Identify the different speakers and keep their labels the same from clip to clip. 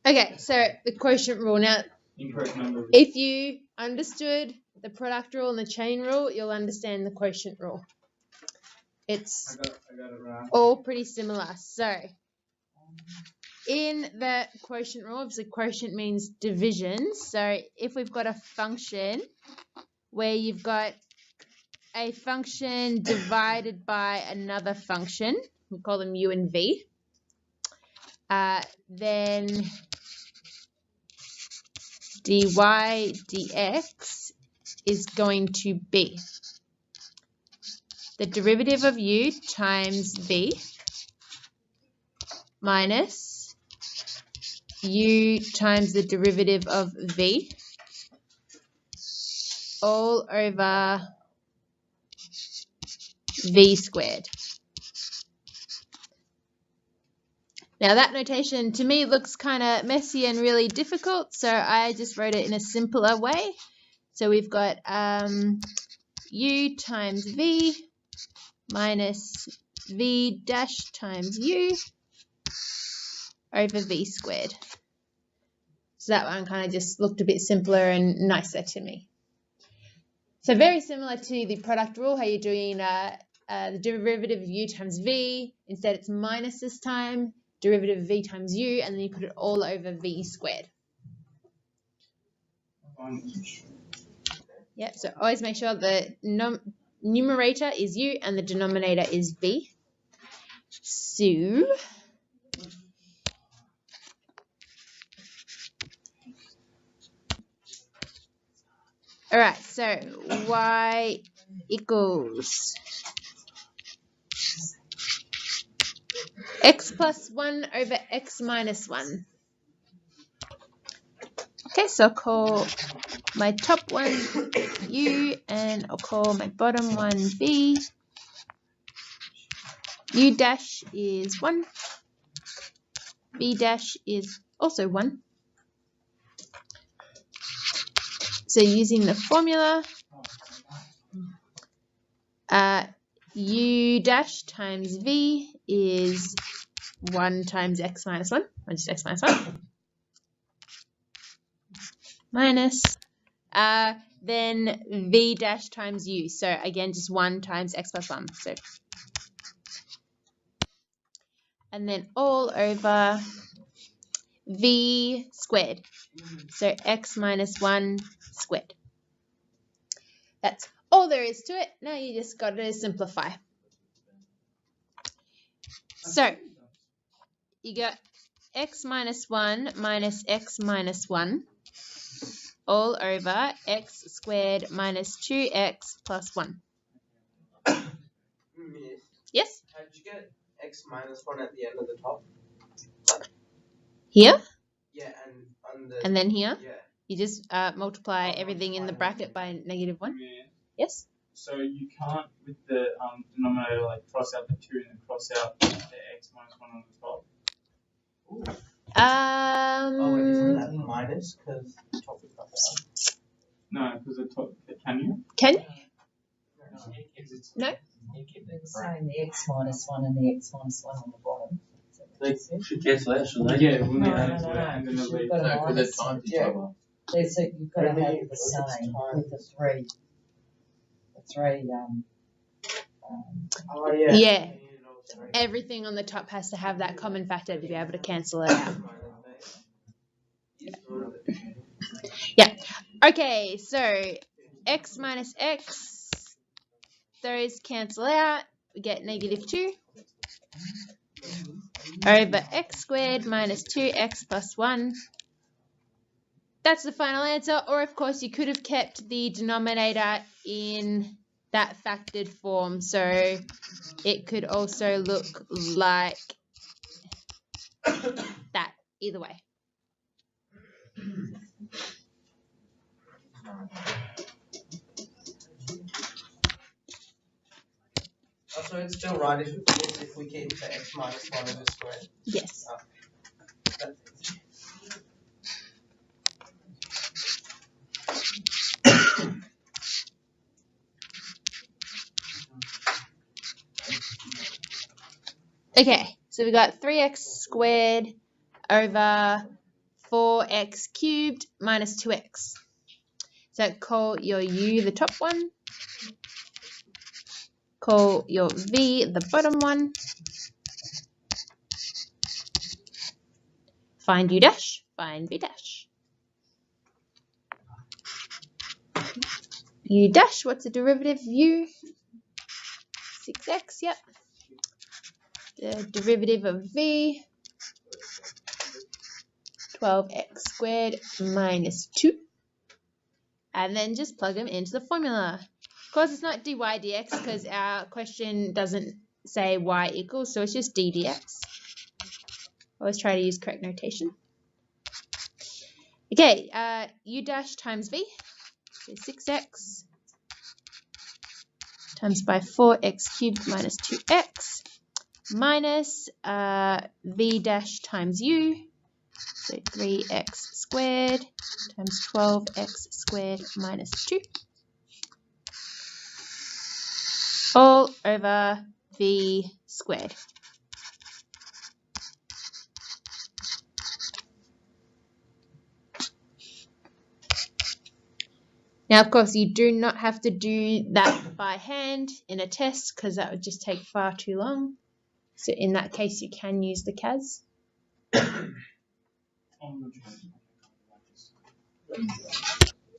Speaker 1: Okay, so the quotient rule. Now, if you understood the product rule and the chain rule, you'll understand the quotient rule. It's
Speaker 2: I got it right.
Speaker 1: all pretty similar. So, in the quotient rule, obviously quotient means division. So, if we've got a function where you've got a function divided by another function, we call them u and v, then dy dx is going to be the derivative of u times v minus u times the derivative of v all over v squared. Now that notation to me looks kind of messy and really difficult, so I just wrote it in a simpler way. So we've got u times v minus v dash times u over v squared. So that one kind of just looked a bit simpler and nicer to me. So very similar to the product rule, how you're doing the derivative of u times v. Instead it's minus this time, derivative of v times u, and then you put it all over v squared. Yeah, so always make sure the numerator is u and the denominator is v. So all right, so y equals x plus 1 over x minus 1. Okay, so I'll call my top one u and I'll call my bottom one v. U dash is 1. V dash is also 1. So using the formula, u dash times v is 1 times x minus 1, or just x minus 1, minus, then v dash times u, so again just 1 times x plus 1, so, and then all over v squared, so x minus 1 squared. That's all there is to it. Now you just got to simplify. So you got x minus 1 minus x minus 1 all over x squared minus 2x plus 1. Yes?
Speaker 3: How did you get x minus 1 at the end of the top?
Speaker 1: Here?
Speaker 3: Yeah, and on the...
Speaker 1: And then here?
Speaker 3: Yeah.
Speaker 1: You just multiply everything in the bracket by negative 1.
Speaker 2: Yeah.
Speaker 1: Yes?
Speaker 2: So you can't, with the denominator, like cross out the 2 and then cross out the x minus 1 on the top.
Speaker 3: Oh, wait, isn't that minus? Because the top is not down.
Speaker 2: No, because the top, can you?
Speaker 1: Can you? No?
Speaker 4: You keep the same, the x minus 1 and the x minus 1 on the bottom.
Speaker 5: They should cancel out, shouldn't they?
Speaker 2: Yeah, we'll need
Speaker 4: No,
Speaker 2: answer
Speaker 4: no,
Speaker 2: that and then
Speaker 4: no,
Speaker 2: there'll be...
Speaker 4: you've got a
Speaker 5: No, because
Speaker 4: minus.
Speaker 5: they're times each
Speaker 3: Yeah.
Speaker 5: other.
Speaker 4: So you've got to have
Speaker 3: Maybe
Speaker 4: the
Speaker 3: it's
Speaker 4: same
Speaker 3: times.
Speaker 4: with the three.
Speaker 3: Oh, yeah.
Speaker 1: Yeah. Everything on the top has to have that common factor to be able to cancel it out. Yeah. Okay, so x minus x, those cancel out. We get negative 2 over x squared minus 2x plus 1. That's the final answer. Or, of course, you could have kept the denominator in that factored form. So it could also look like that, either way.
Speaker 3: So it's still right if we keep the x minus 1 in the square.
Speaker 1: Yes.
Speaker 3: That's easy.
Speaker 1: Okay, so we got 3x squared over 4x cubed minus 2x. So call your u the top one. Call your v the bottom one. Find u dash, find v dash. U dash, what's the derivative of u? 6x, yep. The derivative of v, 12x squared minus 2. And then just plug them into the formula. Of course, it's not dy dx because our question doesn't say y equals, so it's just d dx. Always try to use correct notation. Okay, u dash times v, so 6x times by 4x cubed minus 2x minus v dash times u, so 3x squared times 12x squared minus 2, all over v squared. Now, of course, you do not have to do that by hand in a test because that would just take far too long. So in that case, you can use the CAS.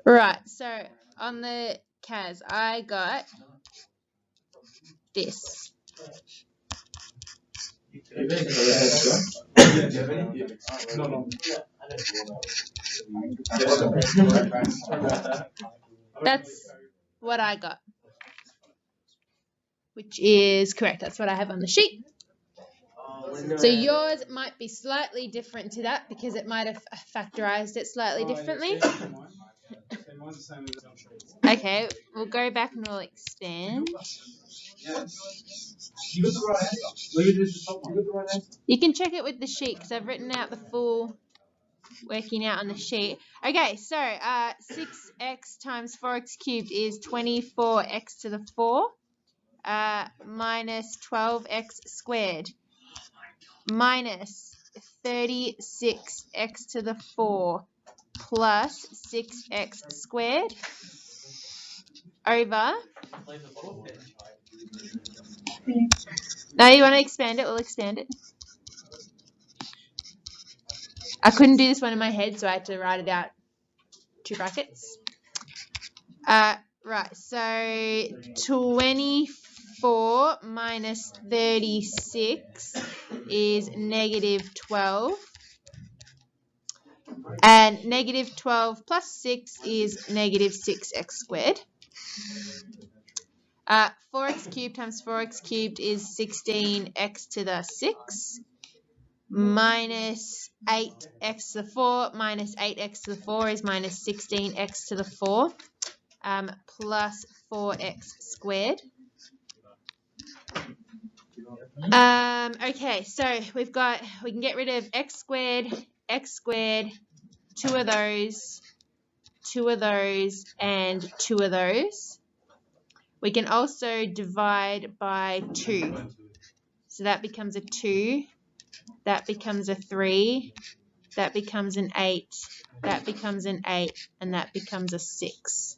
Speaker 1: Right, so on the CAS, I got this. That's what I got, which is correct. That's what I have on the sheet. So yours might be slightly different to that because it might have factorized it slightly differently. Okay, we'll go back and we'll expand. You can check it with the sheet because I've written out the full working out on the sheet. Okay, so 6x times 4x cubed is 24x to the 4 minus 12x squared minus 36x to the 4 plus 6x squared over. Now you want to expand it? We'll expand it. I couldn't do this one in my head, so I had to write it out 2 brackets. Right, so 24 minus 36 is negative 12. And negative 12 plus 6 is negative 6x squared. 4x cubed times 4x cubed is 16x to the 6 minus 8x to the 4 minus 8x to the 4 is minus 16x to the 4 plus 4x squared. Okay, so we can get rid of x squared, 2 of those, 2 of those, and 2 of those. We can also divide by 2. So that becomes a 2, that becomes a 3, that becomes an 8, that becomes an 8, and that becomes a 6.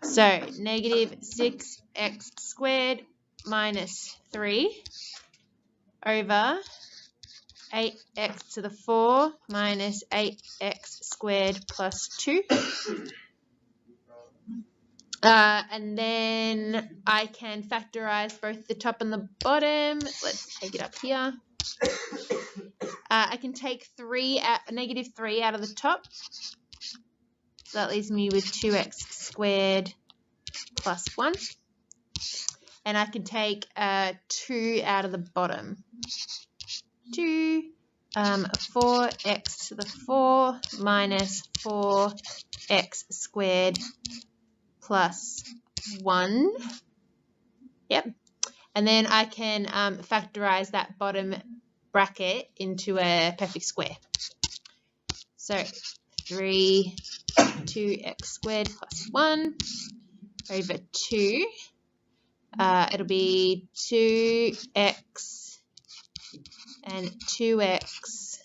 Speaker 1: So negative 6x squared minus 3 over 8x to the 4 minus 8x squared plus 2. And then I can factorize both the top and the bottom. Let's take it up here. I can take negative 3 out of the top. So that leaves me with 2x squared plus 1. And I can take 2 out of the bottom. 2, 4x to the 4 minus 4x squared plus 1. Yep. And then I can factorize that bottom bracket into a perfect square. So 2x squared plus 1 over 2. It'll be 2x and 2x,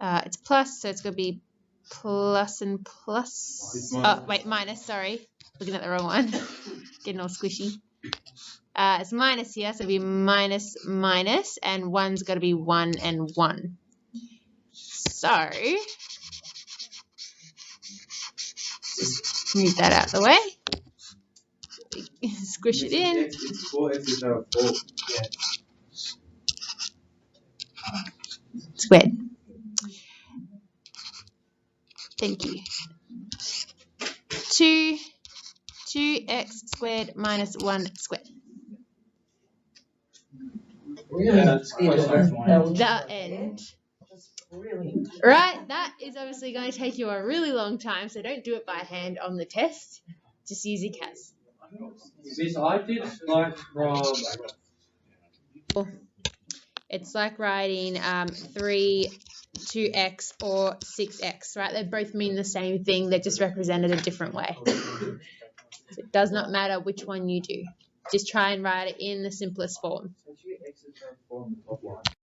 Speaker 1: it's plus, so it's going to be plus and plus. Oh, wait, minus, sorry. Looking at the wrong one. Getting all squishy. It's minus here, so it'll be minus, minus, and 1's got to be 1 and 1. So, just move that out of the way. Squish it in.
Speaker 5: It's 4x is now 4. Yeah.
Speaker 1: Squared. Thank you. 2x squared minus 1 squared.
Speaker 4: Really?
Speaker 2: that's quite straightforward.
Speaker 1: The end.
Speaker 4: That's brilliant.
Speaker 1: Right, that is obviously going to take you a really long time, so don't do it by hand on the test. Just use your CAS.
Speaker 5: Miss, I did like from.
Speaker 1: It's like writing 3, 2x, or 6x, right? They both mean the same thing, they're just represented a different way. So it does not matter which one you do. Just try and write it in the simplest form.